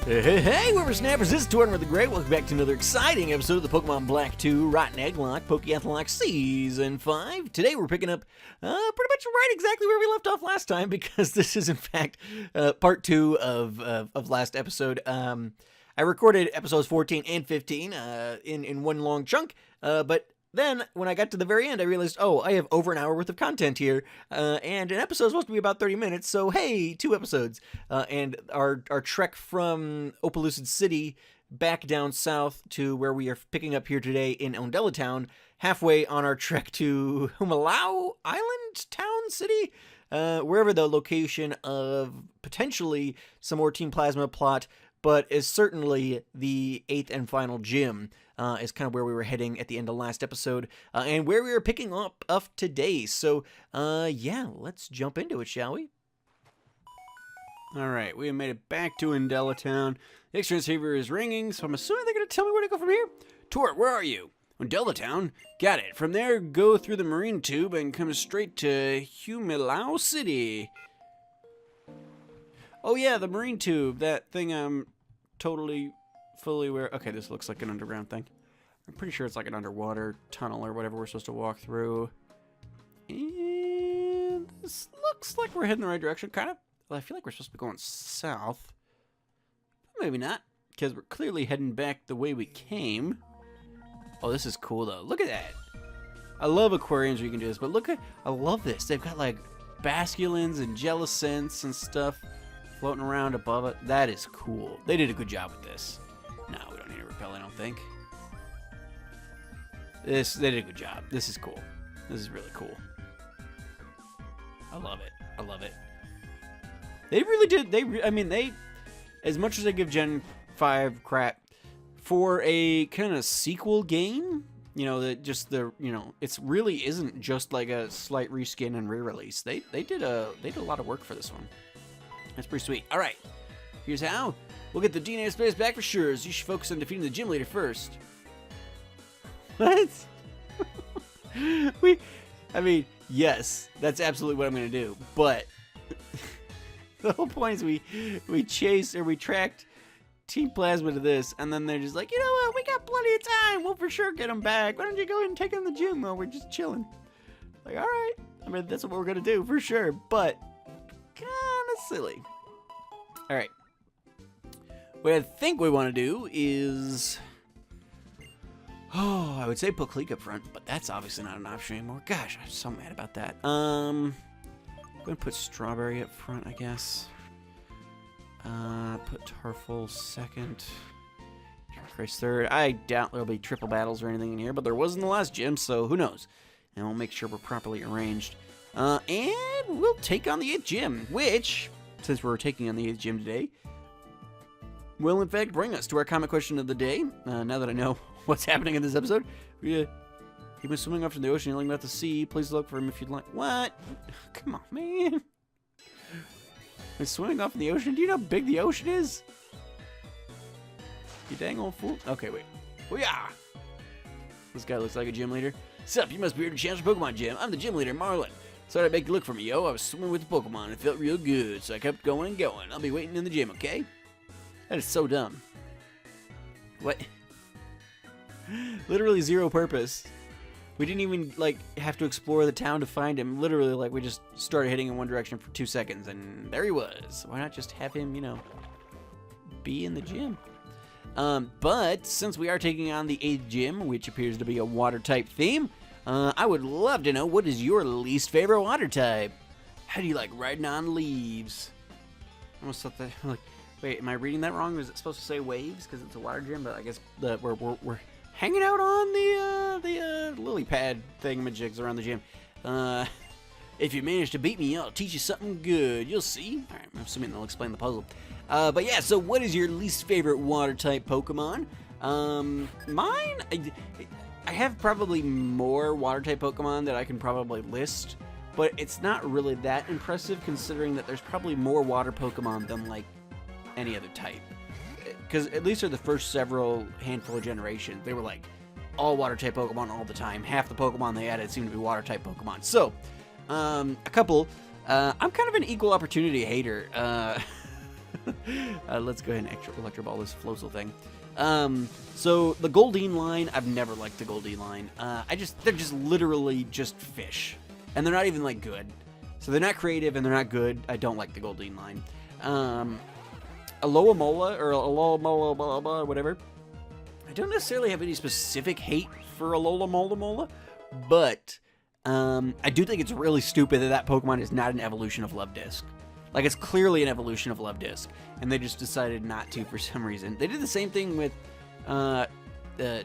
Hey, whippersnappers, this is Tortimer the Great. Welcome back to another exciting episode of the Pokemon Black 2 Rotten Egglocke Pokeath'locke Season 5. Today we're picking up pretty much right exactly where we left off last time, because this is in fact part 2 of last episode. I recorded episodes 14 and 15 in one long chunk, but then, when I got to the very end, I realized, oh, I have over an hour worth of content here, and an episode is supposed to be about 30 minutes, so hey, 2 episodes. And our trek from Opelucid City back down south to where we are picking up here today in Undella Town, halfway on our trek to Humalau Island Town City, wherever the location of potentially some more Team Plasma plot, but is certainly the 8th and final gym. Is kind of where we were heading at the end of last episode, and where we are picking up today. So, yeah, let's jump into it, shall we? Alright, we have made it back to Undella Town. The extra receiver is ringing, so I'm assuming they're going to tell me where to go from here. Tort, where are you? Undella Town? Got it. From there, go through the marine tube and come straight to Humalau City. Oh yeah, the marine tube. That thing I'm totally fully aware. Okay, this looks like an underground thing. I'm pretty sure it's like an underwater tunnel or whatever we're supposed to walk through. And this looks like we're heading the right direction, kind of. Well, I feel like we're supposed to be going south. But maybe not, because we're clearly heading back the way we came. Oh, this is cool, though. Look at that. I love aquariums where you can do this, but look at... I love this. They've got, like, basculins and jellicents and stuff floating around above it. That is cool. They did a good job with this. No, we don't need a repel, I don't think. They did a good job. This is cool. This is really cool. I love it. I love it. They really did. I mean, they, as much as they give Gen 5 crap for a kind of sequel game, you know, it really isn't just like a slight reskin and re-release. They did a lot of work for this one. That's pretty sweet. All right, here's how. We'll get the DNA space back for sure, so you should focus on defeating the gym leader first. What? I mean, yes, that's absolutely what I'm going to do, but the whole point is we tracked Team Plasma to this, and then they're just like, you know what, we got plenty of time, we'll for sure get them back. Why don't you go ahead and take on the gym while we're just chilling? Like, all right, I mean, that's what we're going to do for sure, but kind of silly. All right. What I think we want to do is... Oh, I would say put Cleek up front, but that's obviously not an option anymore. Gosh, I'm so mad about that. I'm going to put Strawberry up front, I guess. Put Tarful second. Grace third. I doubt there'll be triple battles or anything in here, but there was in the last gym, so who knows. And we'll make sure we're properly arranged. And we'll take on the 8th gym, which, since we're taking on the 8th gym today, will in fact bring us to our comment question of the day. Now that I know what's happening in this episode, he was swimming off to the ocean, yelling about the sea. Please look for him if you'd like. What? Come on, man. He's swimming off in the ocean. Do you know how big the ocean is? You dang old fool. Okay, wait. Oh yeah. This guy looks like a gym leader. Sup, you must be here to challenge the Pokemon gym. I'm the gym leader, Marlin. Thought I'd make you look for me, yo. I was swimming with the Pokemon. It felt real good, so I kept going and going. I'll be waiting in the gym, okay? That is so dumb. What? Literally zero purpose. We didn't even, like, have to explore the town to find him. Literally, like, we just started heading in one direction for 2 seconds, and there he was. Why not just have him, you know, be in the gym? But since we are taking on the 8th gym, which appears to be a water-type theme, I would love to know, what is your least favorite water type? How do you like riding on leaves? I almost thought that, like... Wait, am I reading that wrong? Was it supposed to say waves because it's a water gym? But I guess we're hanging out on the lily pad thingamajigs around the gym. If you manage to beat me, I'll teach you something good. You'll see. All right, I'm assuming they'll explain the puzzle. But yeah, so what is your least favorite water type Pokemon? Mine, I have probably more water type Pokemon that I can probably list, but it's not really that impressive considering that there's probably more water Pokemon than like any other type, because at least for the first several handful of generations, they were like all water type Pokemon all the time. Half the Pokemon they added seemed to be water type Pokemon. So, a couple. I'm kind of an equal opportunity hater. Let's go ahead and Electro Ball this Flozel thing. So the Goldeen line, I've never liked the Goldeen line. They're just literally just fish. And they're not even, like, good. So they're not creative and they're not good. I don't like the Goldeen line. Alomola, or Alomola, whatever. I don't necessarily have any specific hate for Alomola, but I do think it's really stupid that Pokemon is not an evolution of Luvdisc. Like, it's clearly an evolution of Luvdisc, and they just decided not to for some reason. They did the same thing with Diancie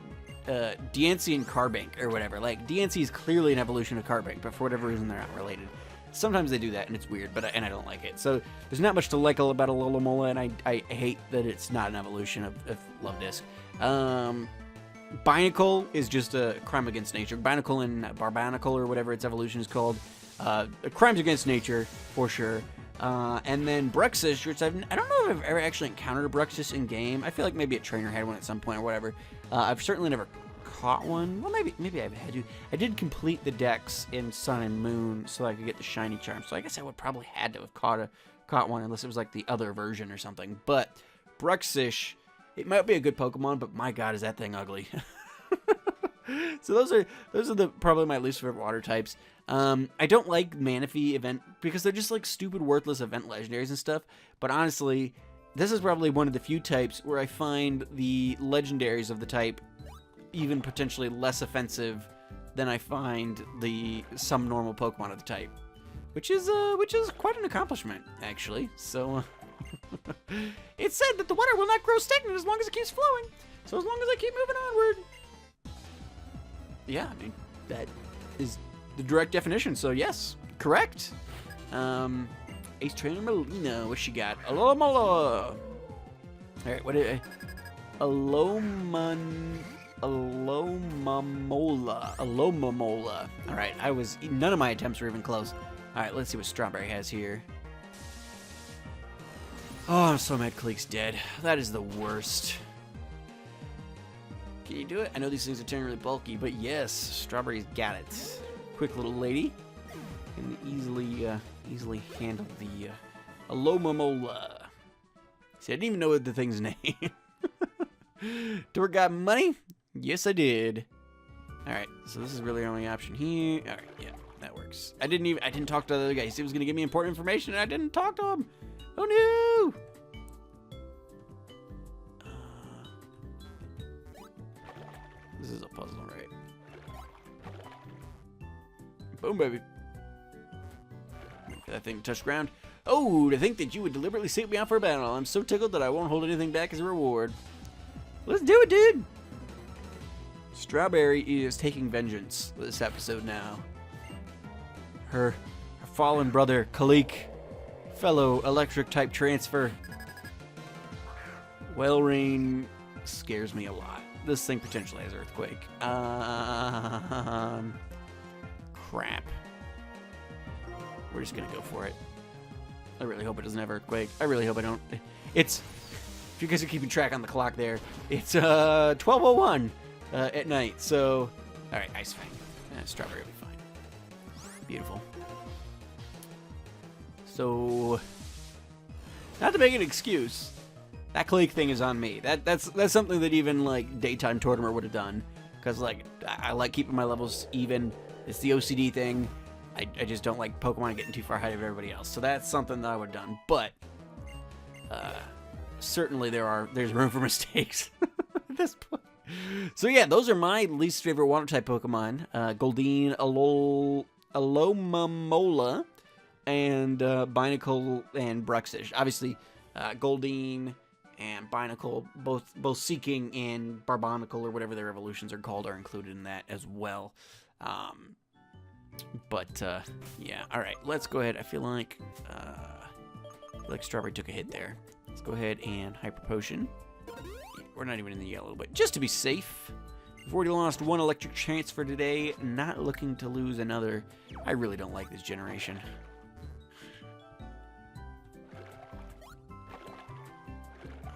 and Carbink, or whatever. Like, Diancie is clearly an evolution of Carbink, but for whatever reason, they're not related. Sometimes they do that, and it's weird, and I don't like it. So there's not much to like about Alomola, and I hate that it's not an evolution of Luvdisc. Binacle is just a crime against nature. Binacle and Barbanacle, or whatever its evolution is called, crimes against nature, for sure. And then Bruxish, which I don't know if I've ever actually encountered a Bruxish in game. I feel like maybe a trainer had one at some point or whatever. I've certainly never caught one. Well, maybe I've had to. I did complete the dex in Sun and Moon so I could get the shiny charm. So I guess I would probably had to have caught one unless it was like the other version or something. But Bruxish, it might be a good Pokemon, but my God, is that thing ugly. So those are probably my least favorite water types. I don't like Manaphy event because they're just like stupid, worthless event legendaries and stuff. But honestly, this is probably one of the few types where I find the legendaries of the type even potentially less offensive than I find some normal Pokemon of the type, which is quite an accomplishment, actually. So it's said that the water will not grow stagnant as long as it keeps flowing. So as long as I keep moving onward. Yeah, I mean, that is the direct definition. So yes, correct. Ace Trainer Melina, what she got? Alomola. All right, what did I? Alomomola. All right, none of my attempts were even close. All right, let's see what Strawberry has here. Oh, I'm so mad Cleek's dead. That is the worst. Can you do it? I know these things are turning really bulky, but yes, Strawberry's got it. Quick little lady. Can easily handle the Alomomola. See, I didn't even know the thing's name. Dork got money? Yes, I did. Alright, so this is really our only option here. Alright, yeah, that works. I didn't talk to the other guy. He said he was going to give me important information, and I didn't talk to him. Oh, no! This is a puzzle, right? Boom, baby. Wait for that thing to touch ground. Oh, to think that you would deliberately seek me out for a battle. I'm so tickled that I won't hold anything back as a reward. Let's do it, dude! Strawberry is taking vengeance this episode now. Her fallen brother, Kalik, fellow electric type transfer. Wellrain scares me a lot. This thing potentially has Earthquake. Crap. We're just gonna go for it. I really hope it doesn't have Earthquake. I really hope I don't. If you guys are keeping track on the clock there, it's 12:01 at night. So, all right, Ice Fang. Strawberry will be fine. Beautiful. So, not to make an excuse, that Cleek thing is on me. That's something that even like daytime Tortimer would have done, because like I like keeping my levels even. It's the OCD thing. I just don't like Pokemon getting too far ahead of everybody else. So that's something that I would have done. But certainly there's room for mistakes at this point. So yeah, those are my least favorite water type Pokemon. Goldeen, Alomomola, and Binacle and Bruxish. Obviously, Goldeen and Binacle, both Seeking and Barbanacle, or whatever their evolutions are called, are included in that as well. Yeah, all right, let's go ahead. I feel like Strawberry took a hit there. Let's go ahead and Hyper Potion. We're not even in the yellow, but just to be safe. We've already lost one electric transfer today. Not looking to lose another. I really don't like this generation.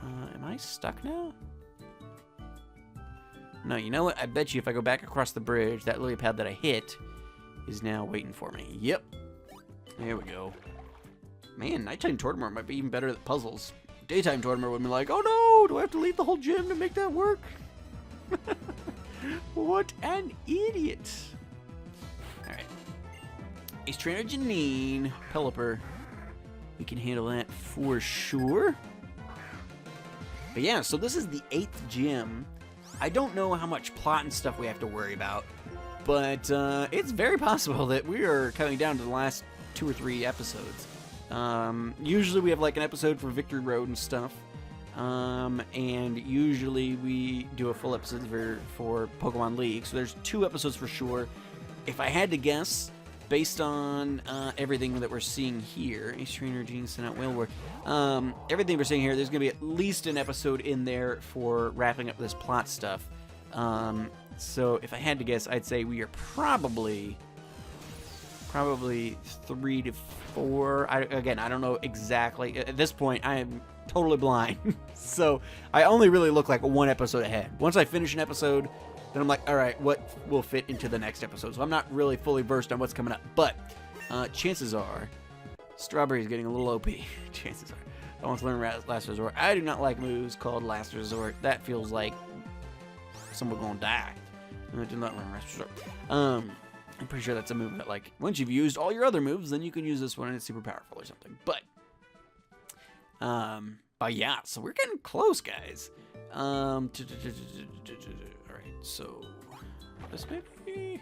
Am I stuck now? No, you know what? I bet you if I go back across the bridge, that lily pad that I hit is now waiting for me. Yep. There we go. Man, Nighttime Tortimer might be even better at puzzles. Daytime Tortimer would be like, oh no, do I have to leave the whole gym to make that work? What an idiot. Alright. Ace Trainer Janine, Pelipper. We can handle that for sure. But yeah, so this is the 8th gym. I don't know how much plot and stuff we have to worry about, but it's very possible that we are coming down to the last 2 or 3 episodes. Usually we have like an episode for Victory Road and stuff, and usually we do a full episode for Pokemon League, so there's 2 episodes for sure. If I had to guess, based on everything that we're seeing here, Ace Trainer, Gene, sent out Whale War, everything we're seeing here, there's going to be at least an episode in there for wrapping up this plot stuff. So if I had to guess, I'd say we are probably 3 to 4. Again, I don't know exactly. At this point, I am totally blind. So I only really look like 1 episode ahead. Once I finish an episode, then I'm like, all right, what will fit into the next episode? So I'm not really fully versed on what's coming up. But chances are, Strawberry's getting a little OP. Chances are. I want to learn Last Resort. I do not like moves called Last Resort. That feels like someone going to die. I do not learn Last Resort. I'm pretty sure that's a move that, like, once you've used all your other moves, then you can use this one and it's super powerful or something. But yeah, so we're getting close, guys. All right, so this maybe.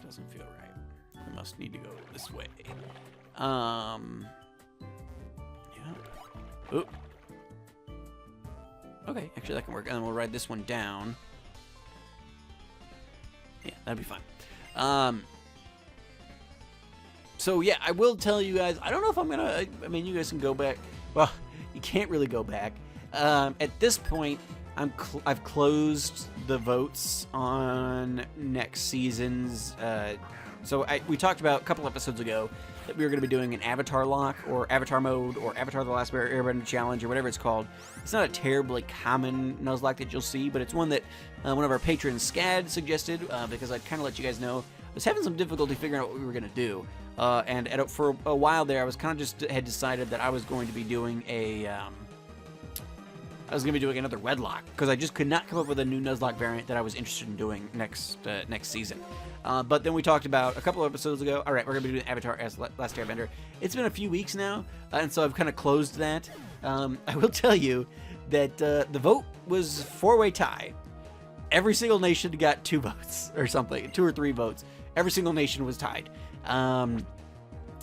Doesn't feel right. We must need to go this way. Yeah. Oop. Okay, actually that can work. And then we'll ride this one down. Yeah, that'd be fine. So yeah, I will tell you guys, I don't know if I'm gonna, I mean, you guys can go back. Well, you can't really go back. At this point, I've closed the votes on next season's, so we talked about a couple episodes ago that we were going to be doing an Avatar lock, or Avatar mode, or Avatar the Last Airbender Challenge, or whatever it's called. It's not a terribly common Nuzlocke that you'll see, but it's one that one of our patrons, Scad, suggested, because I'd kind of let you guys know I was having some difficulty figuring out what we were going to do. And for a while there, I was kind of just had decided that I was going to be doing another Wedlocke, because I just could not come up with a new Nuzlocke variant that I was interested in doing next season. But then we talked about a couple of episodes ago, all right, we're going to be doing Avatar as Last Airbender. It's been a few weeks now, and so I've kind of closed that. I will tell you that the vote was 4-way tie. Every single nation got 2 votes or something, 2 or 3 votes. Every single nation was tied.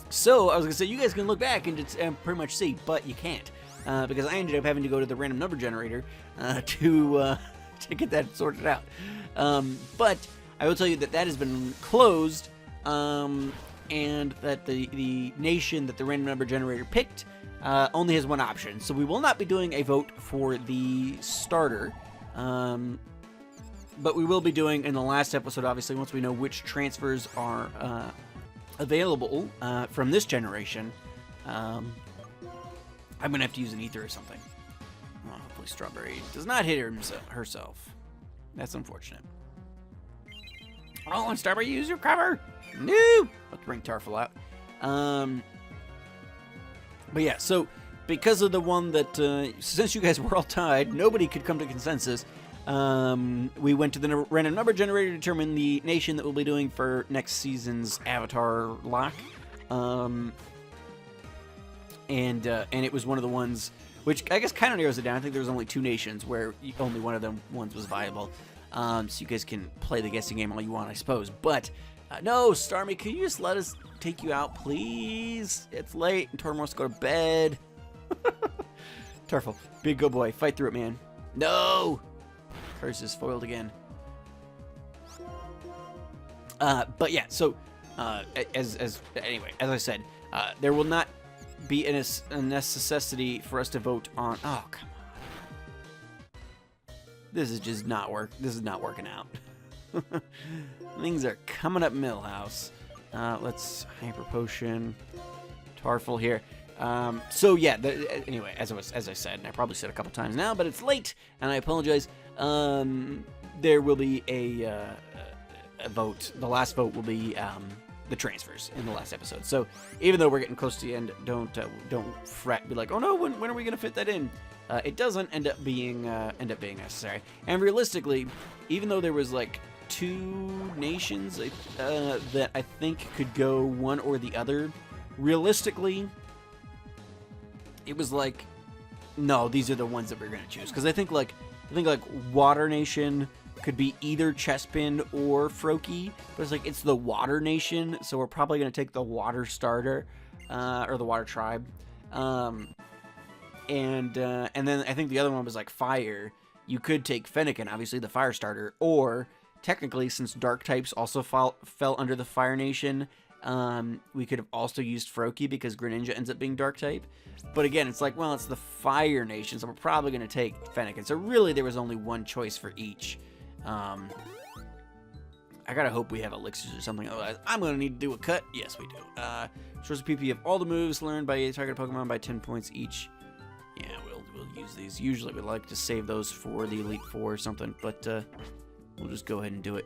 So I was going to say, you guys can look back and pretty much see, but you can't. Because I ended up having to go to the random number generator to get that sorted out. But I will tell you that has been closed, and that the nation that the random number generator picked only has 1 option. So we will not be doing a vote for the starter, but we will be doing in the last episode, obviously, once we know which transfers are available from this generation. I'm going to have to use an ether or something. Oh, hopefully Strawberry does not hit herself. That's unfortunate. Oh, and Strawberry, use your cover! No! Let's bring Tarful out. But yeah, so because of the one that, since you guys were all tied, nobody could come to consensus, we went to the random number generator to determine the nation that we'll be doing for next season's Avatar lock. And it was one of the ones, which I guess kind of narrows it down. I think there was only 2 nations where only one of them ones was viable. So you guys can play the guessing game all you want, I suppose. But no, Starmie, can you just let us take you out, please? It's late, and Tortimer wants to go to bed. Turfle, be a good boy. Fight through it, man. No! Curse is foiled again. But yeah, so anyway, as I said, there will not be a necessity for us to vote on. Oh, come on. This is just not This is not working out. Things are coming up Millhouse. Let's Hyper Potion. Tarful here. So yeah, anyway, as I said, and I probably said a couple times now, but it's late, and I apologize. There will be a vote. The last vote will be the transfers in the last episode. So even though we're getting close to the end, don't fret. Be like, oh no, when are we gonna fit that in? It doesn't end up being necessary. And realistically, even though there was like 2 nations that I think could go one or the other, realistically, it was like, no, these are the ones that we're gonna choose. Because I think like Water Nation could be either Chespin or Froakie, but it's like it's the Water Nation, so we're probably gonna take the Water starter or the Water tribe, and then I think the other one was like Fire. You could take Fennekin, obviously the Fire starter, or technically since Dark types also fell under the Fire Nation, we could have also used Froakie because Greninja ends up being Dark type. But again, it's like, well, it's the Fire Nation, so we're probably gonna take Fennekin. So really, there was only one choice for each. I gotta hope we have elixirs or something, otherwise I'm gonna need to do a cut. Yes, we do. Source of PP of all the moves learned by a target Pokemon by 10 points each. Yeah, we'll use these. Usually we like to save those for the Elite Four or something, but we'll just go ahead and do it.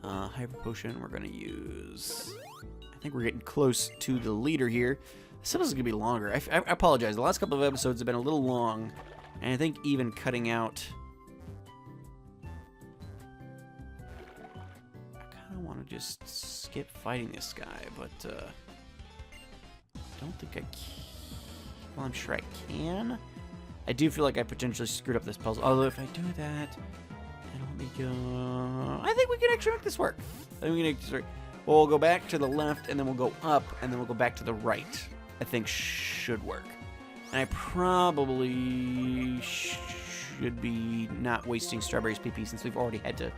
Hyper Potion, we're gonna use... I think we're getting close to the leader here. This episode's gonna be longer. I apologize. The last couple of episodes have been a little long, and I think even cutting out... I want to just skip fighting this guy, but I don't think I can. Well, I'm sure I can. I do feel like I potentially screwed up this puzzle. Although if I do that, then let me go. I think we can actually make this work. I think we can make this work. Well, we'll go back to the left, and then we'll go up, and then we'll go back to the right. I think should work. And I probably should be not wasting Strawberry's PP since we've already had to.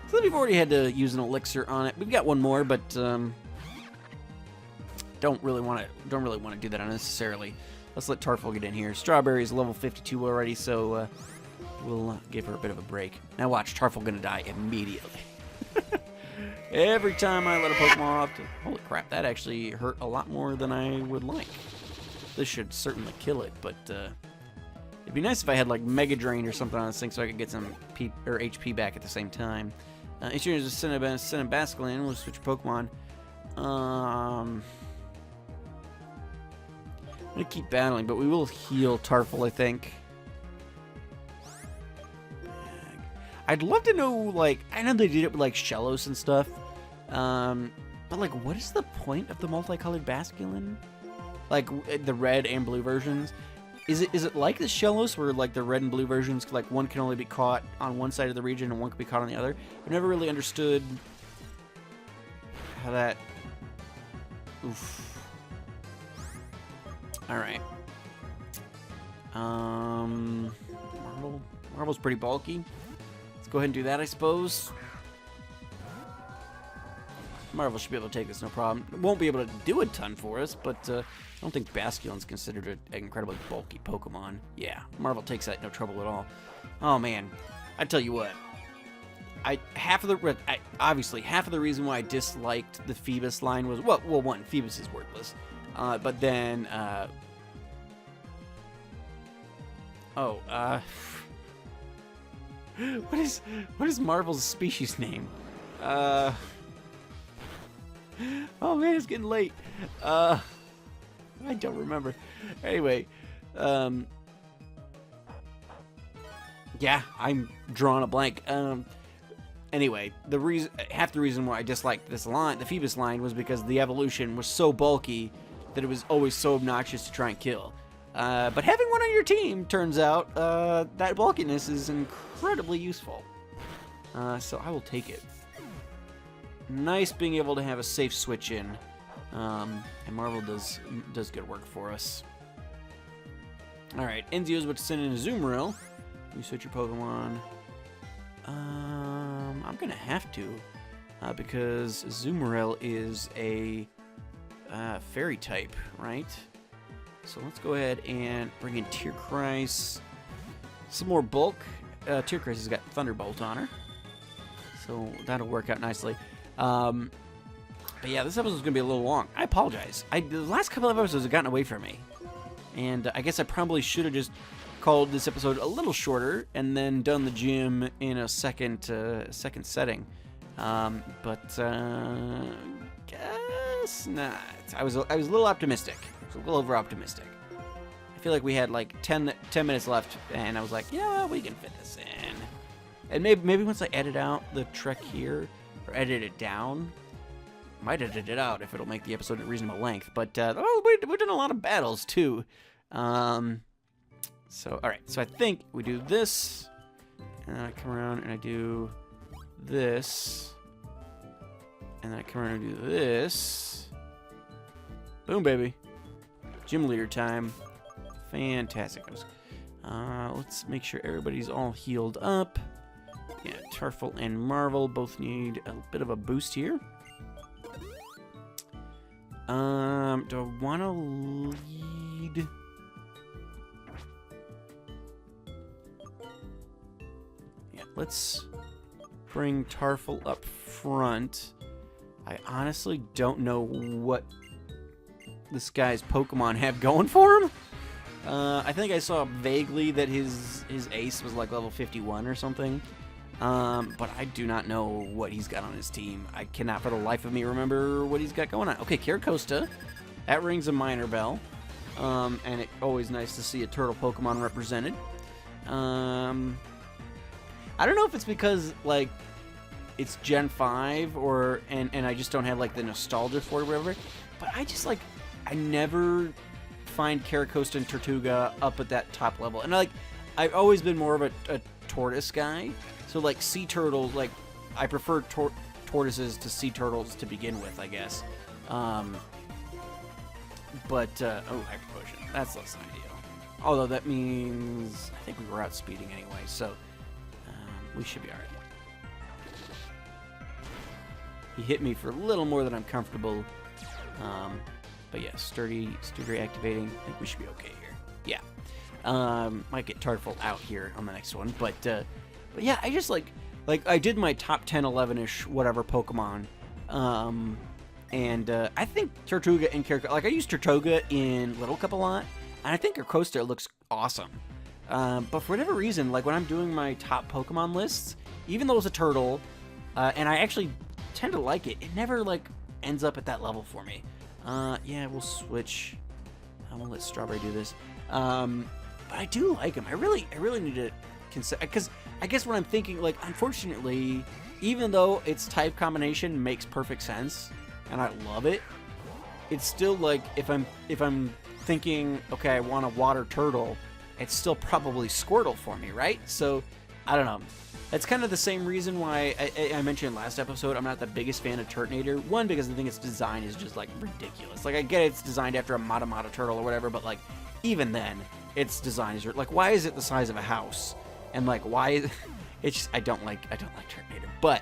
So we've already had to use an elixir on it. We've got one more, but don't really want to do that unnecessarily. Let's let Tarful get in here. Strawberry is level 52 already, so we'll give her a bit of a break. Now watch, Tarful gonna die immediately. Every time I let a Pokemon off to... Holy crap, that actually hurt a lot more than I would like. This should certainly kill it, but it'd be nice if I had like Mega Drain or something on this thing so I could get some HP back at the same time. Each year is a Cinnabasculine. We'll switch Pokemon. I'm gonna keep battling, but we will heal Tarful, I think. I'd love to know, like, I know they did it with like Shellos and stuff, but like, what is the point of the multicolored Basculin? Like the red and blue versions. Is it like the Shellos where like the red and blue versions, like one can only be caught on one side of the region and one can be caught on the other? I've never really understood how that... Oof. Alright. Marble's pretty bulky. Let's go ahead and do that, I suppose. Marvel should be able to take this, no problem. It won't be able to do a ton for us, but I don't think Basculin's considered an incredibly bulky Pokemon. Yeah, Marvel takes that no trouble at all. Oh man, I tell you what. Obviously half of the reason why I disliked the Phoebus line was well, one, Phoebus is worthless, but then what is Marvel's species name? Oh man, it's getting late. I don't remember. Anyway, yeah, I'm drawing a blank. Anyway, half the reason why I disliked this line, the Phoebus line, was because the evolution was so bulky that it was always so obnoxious to try and kill. But having one on your team, turns out, that bulkiness is incredibly useful. So I will take it. Nice being able to have a safe switch in. And Marvel does good work for us. Alright, Enzio's about to send in a Azumarill. You switch your Pokemon. I'm gonna have to. Because Azumarill is a fairy type, right? So let's go ahead and bring in Tierkreis. Some more bulk. Tierkreis has got Thunderbolt on her. So that'll work out nicely. But yeah, this episode's gonna be a little long. I apologize. The last couple of episodes have gotten away from me. And I guess I probably should have just called this episode a little shorter and then done the gym in a second setting. But guess not. I was a little optimistic. I was a little over optimistic. I feel like we had like 10 minutes left, and I was like, yeah, we can fit this in. And maybe once I edit out the trek here, or edit it down, I might edit it out if it'll make the episode a reasonable length. But we've done a lot of battles too. So all right, so I think we do this, and then I come around and I do this, and then I come around and do this. Boom, baby. Gym leader time. Fantastic. Let's make sure everybody's all healed up. Yeah, Tarful and Marvel both need a bit of a boost here. Do I want to lead? Yeah, let's bring Tarful up front. I honestly don't know what this guy's Pokemon have going for him. I think I saw vaguely that his ace was like level 51 or something. But I do not know what he's got on his team. I cannot for the life of me remember what he's got going on. Okay, Caracosta. That rings a minor bell. And it's always nice to see a turtle Pokemon represented. I don't know if it's because, like, it's Gen 5 and I just don't have, like, the nostalgia for it or whatever. But I just, like, I never find Caracosta and Tortuga up at that top level. And, like, I've always been more of a tortoise guy. So, like, sea turtles, like, I prefer tortoises to sea turtles to begin with, I guess. Oh, Hyper Potion. That's less than ideal. Although that means I think we were outspeeding anyway, so we should be alright. He hit me for a little more than I'm comfortable. But yeah, sturdy activating. I think we should be okay here. Yeah. Might get Tartful out here on the next one, but yeah, I just like I did my top 10, 11-ish whatever Pokemon. And I think Tortuga and Caracosta, like I use Tortuga in Little Cup a lot, and I think Caracosta looks awesome. But for whatever reason, like when I'm doing my top Pokemon lists, even though it's a turtle, and I actually tend to like it, it never like ends up at that level for me. Yeah, we'll switch. I'm gonna let Strawberry do this. But I do like him. I really need to consider, because I guess what I'm thinking, like, unfortunately, even though its type combination makes perfect sense, and I love it, it's still like if I'm thinking, okay, I want a water turtle, it's still probably Squirtle for me, right? So I don't know. That's kind of the same reason why I mentioned last episode I'm not the biggest fan of Turtonator. One, because I think its design is just, like, ridiculous. Like, I get it's designed after a Matamata turtle or whatever, but, like, even then, its design is, like, why is it the size of a house? And, like, why is... It's just, I don't like Turtonator. But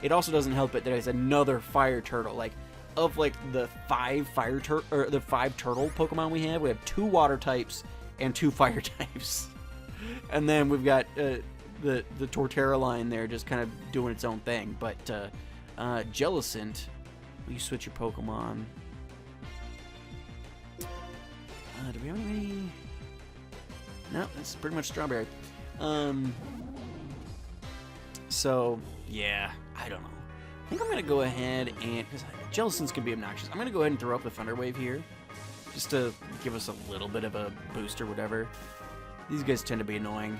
it also doesn't help it that it's another fire turtle. Like, of, like, the 5 turtle Pokemon we have 2 water types and 2 fire types. And then we've got... the Torterra line there just kind of doing its own thing. But Jellicent, will you switch your Pokemon? Do we have any? No, it's pretty much Strawberry. So yeah, I don't know. I think I'm gonna go ahead and, because Jellicent's gonna be obnoxious, I'm gonna go ahead and throw up the Thunder Wave here, just to give us a little bit of a boost or whatever. These guys tend to be annoying.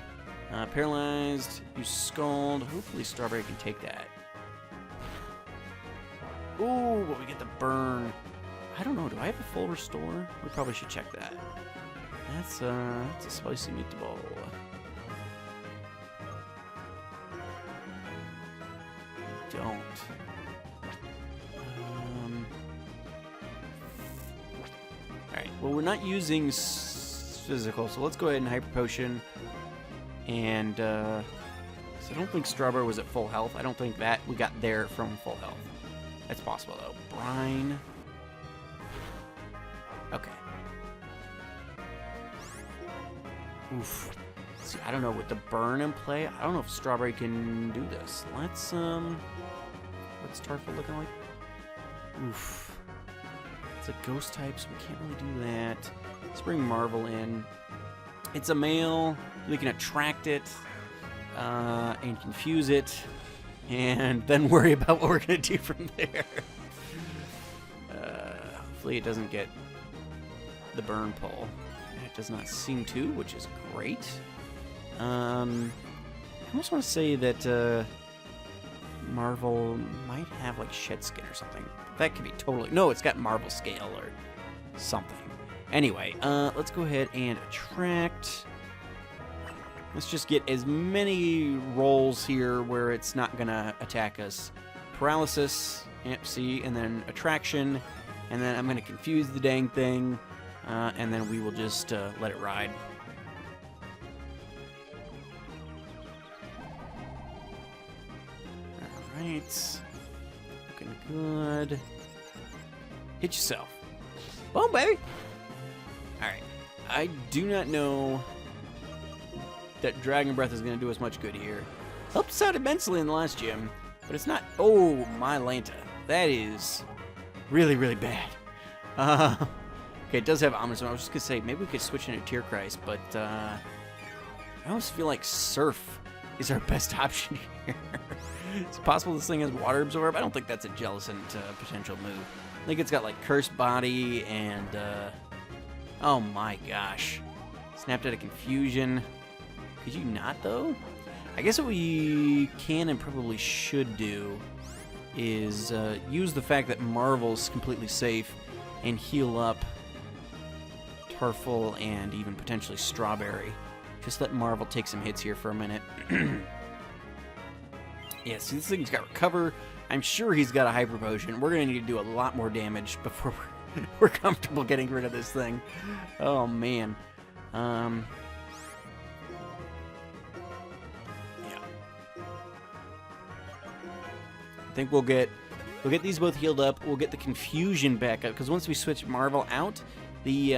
Paralyzed, you Scald. Hopefully Strawberry can take that. Ooh, but we get the burn. I don't know, do I have a full restore? We probably should check that. That's a spicy meatball. Don't. Alright, well, we're not using physical, so let's go ahead and Hyper Potion. And, so I don't think Strawberry was at full health. I don't think that we got there from full health. That's possible, though. Brine. Okay. Oof. See, I don't know, with the burn in play, I don't know if Strawberry can do this. Let's, what's Tarful looking like? Oof. It's a ghost type, so we can't really do that. Let's bring Marvel in. It's a male. We can attract it and confuse it, and then worry about what we're going to do from there. Hopefully it doesn't get the burn pull. It does not seem to, which is great. I almost want to say that Marvel might have like shed skin or something. That could be totally... No, it's got Marvel scale or something. Anyway, let's go ahead and attract. Let's just get as many rolls here where it's not going to attack us. Paralysis, see, and then attraction, and then I'm going to confuse the dang thing, and then we will just let it ride. Alright. Looking good. Hit yourself. Boom, baby! Alright. I do not know that Dragon Breath is going to do us much good here. Helped us out immensely in the last gym, but it's not... Oh, my Lanta. That is really, really bad. Okay, it does have Ominous. I was just going to say, maybe we could switch into Tear Christ, but I almost feel like Surf is our best option here. It's possible this thing has Water Absorb. I don't think that's a Jellicent potential move. I think it's got, like, Cursed Body and... Oh, my gosh. Snapped out of Confusion. Could you not, though? I guess what we can and probably should do is use the fact that Marvel's completely safe and heal up Tarful and even potentially Strawberry. Just let Marvel take some hits here for a minute. Yeah, see, this thing's got Recover. I'm sure he's got a Hyper Potion. We're going to need to do a lot more damage before we're comfortable getting rid of this thing. Oh, man. Yeah. I think we'll get these both healed up. We'll get the Confusion back up, because once we switch Marvel out, the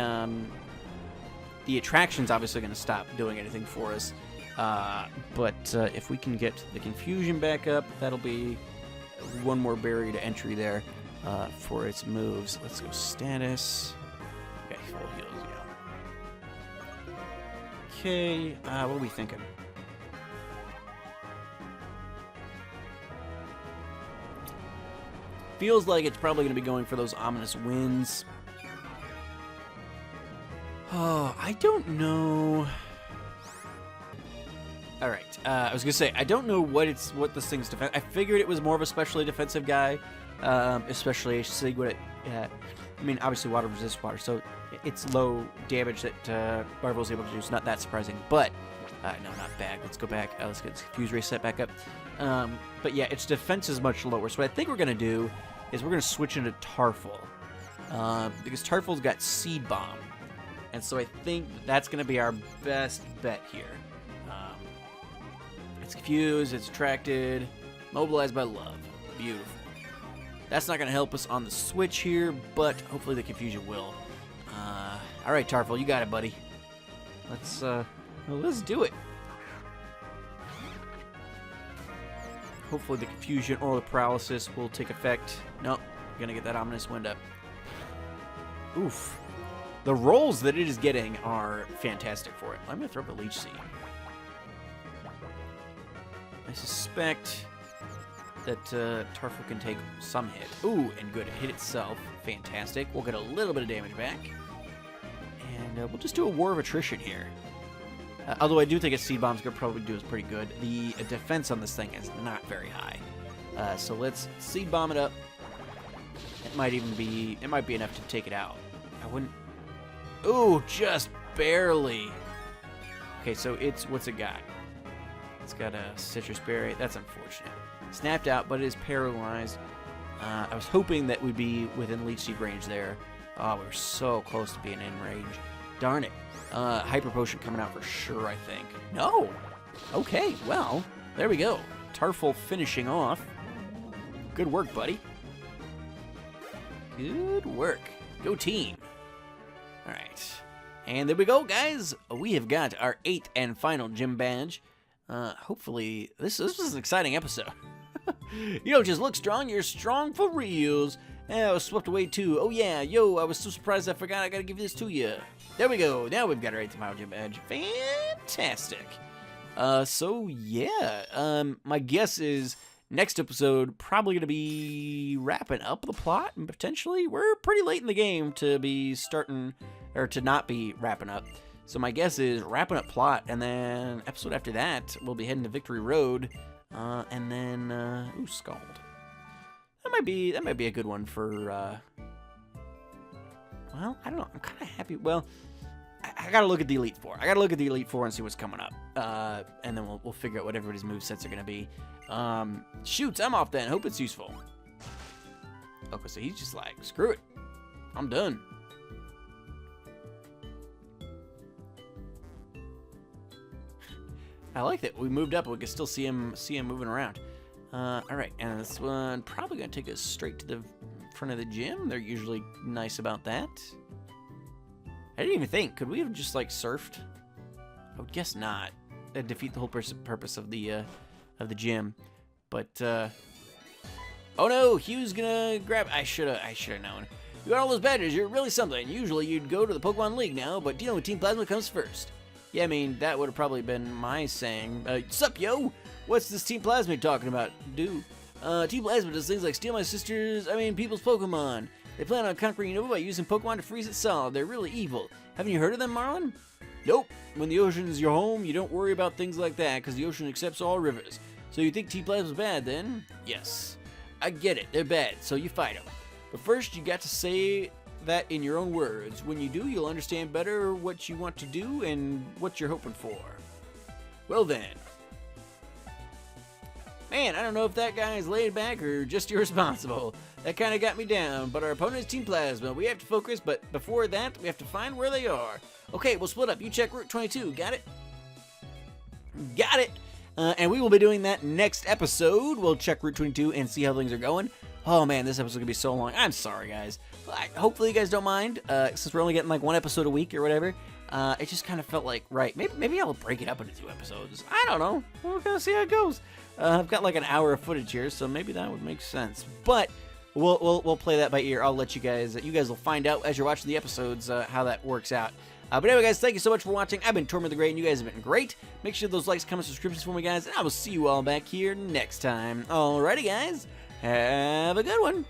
attraction's obviously going to stop doing anything for us. But if we can get the Confusion back up, that'll be one more barrier to entry there for its moves. Let's go status. Okay, full heals, yeah. Okay, what are we thinking? Feels like it's probably going to be going for those Ominous Winds. Oh, I don't know. All right, I was gonna say I don't know what this thing's defense. I figured it was more of a specially defensive guy, especially Sig. What it, I mean, obviously water resists water, so it's low damage that Marvel's able to do. It's not that surprising, but no, not bad. Let's go back. Let's get Fuse Ray set back up. But yeah, its defense is much lower. So what I think we're gonna do is we're gonna switch into Tarful, because Tarful's got Seed Bomb, and so I think that's gonna be our best bet here. It's confused, it's attracted, mobilized by love. Beautiful. That's not going to help us on the switch here, but hopefully the confusion will. All right, Tarful, you got it, buddy. Let's do it. Hopefully the confusion or the paralysis will take effect. Nope, gonna get that Ominous Wind up. Oof. The rolls that it is getting are fantastic for it. I'm gonna throw up a Leech Seed. I suspect that Tarful can take some hit. Ooh, and good. It hit itself. Fantastic. We'll get a little bit of damage back. And we'll just do a War of Attrition here. Although I do think a Seed Bomb's going to probably do us pretty good. The defense on this thing is not very high. So let's Seed Bomb it up. It might be enough to take it out. I wouldn't... Ooh, just barely. Okay, so what's it got? It's got a Citrus Berry. That's unfortunate. Snapped out, but it is paralyzed. I was hoping that we'd be within Leech Seed range there. Oh, we were so close to being in range. Darn it. Hyper Potion coming out for sure, I think. No! Okay, well, there we go. Tarful finishing off. Good work, buddy. Good work. Go team. All right. And there we go, guys. We have got our 8th and final gym badge. Hopefully, this was an exciting episode. You don't just look strong, you're strong for reals. I was swept away too. Oh yeah, yo, I was so surprised I forgot I gotta give this to you. There we go. Now we've got our 8th and final gym badge. Fantastic. So yeah, my guess is Next episode, probably going to be wrapping up the plot, and potentially we're pretty late in the game to be starting, or to not be wrapping up. So my guess is wrapping up plot, and then episode after that, we'll be heading to Victory Road, and then, ooh, Scald. That might be a good one for, well, I don't know, I'm kind of happy, well, I gotta look at the Elite Four. I gotta look at the Elite Four and see what's coming up, and then we'll figure out what everybody's movesets are gonna be. Shoots, I'm off then. Hope it's useful. Okay, so he's just like, screw it. I'm done. I like that. We moved up, but we can still see him moving around. All right, and this one probably gonna take us straight to the front of the gym. They're usually nice about that. I didn't even think. Could we have just like surfed? I would guess not. That'd defeat the whole purpose of the gym. But oh no, Hugh's gonna grab. I should have known. You got all those badges. You're really something. Usually you'd go to the Pokemon League now, but dealing with Team Plasma comes first. Yeah, I mean that would have probably been my saying. Sup, yo? What's this Team Plasma talking about? Team Plasma does things like steal my people's Pokemon. They plan on conquering Unova by using Pokemon to freeze it solid. They're really evil. Haven't you heard of them, Marlon? Nope. When the ocean is your home, you don't worry about things like that because the ocean accepts all rivers. So you think Team Plasma's bad then? Yes. I get it. They're bad, so you fight them. But first, you got to say that in your own words. When you do, you'll understand better what you want to do and what you're hoping for. Well then. Man, I don't know if that guy is laid back or just irresponsible. That kind of got me down, but our opponent is Team Plasma. We have to focus, but before that, we have to find where they are. Okay, we'll split up. You check Route 22. Got it? Got it! And we will be doing that next episode. We'll check Route 22 and see how things are going. Oh man, this episode's gonna be so long. I'm sorry, guys. Hopefully you guys don't mind, since we're only getting like one episode a week or whatever. It just kind of felt like, right, maybe I'll break it up into 2 episodes. I don't know. We're gonna see how it goes. I've got like an hour of footage here, so maybe that would make sense. But we'll play that by ear. I'll let you guys will find out as you're watching the episodes how that works out. But anyway, guys, thank you so much for watching. I've been Tortimer the Great, and you guys have been great. Make sure those likes, comments, subscriptions for me, guys, and I will see you all back here next time. Alrighty, guys. Have a good one.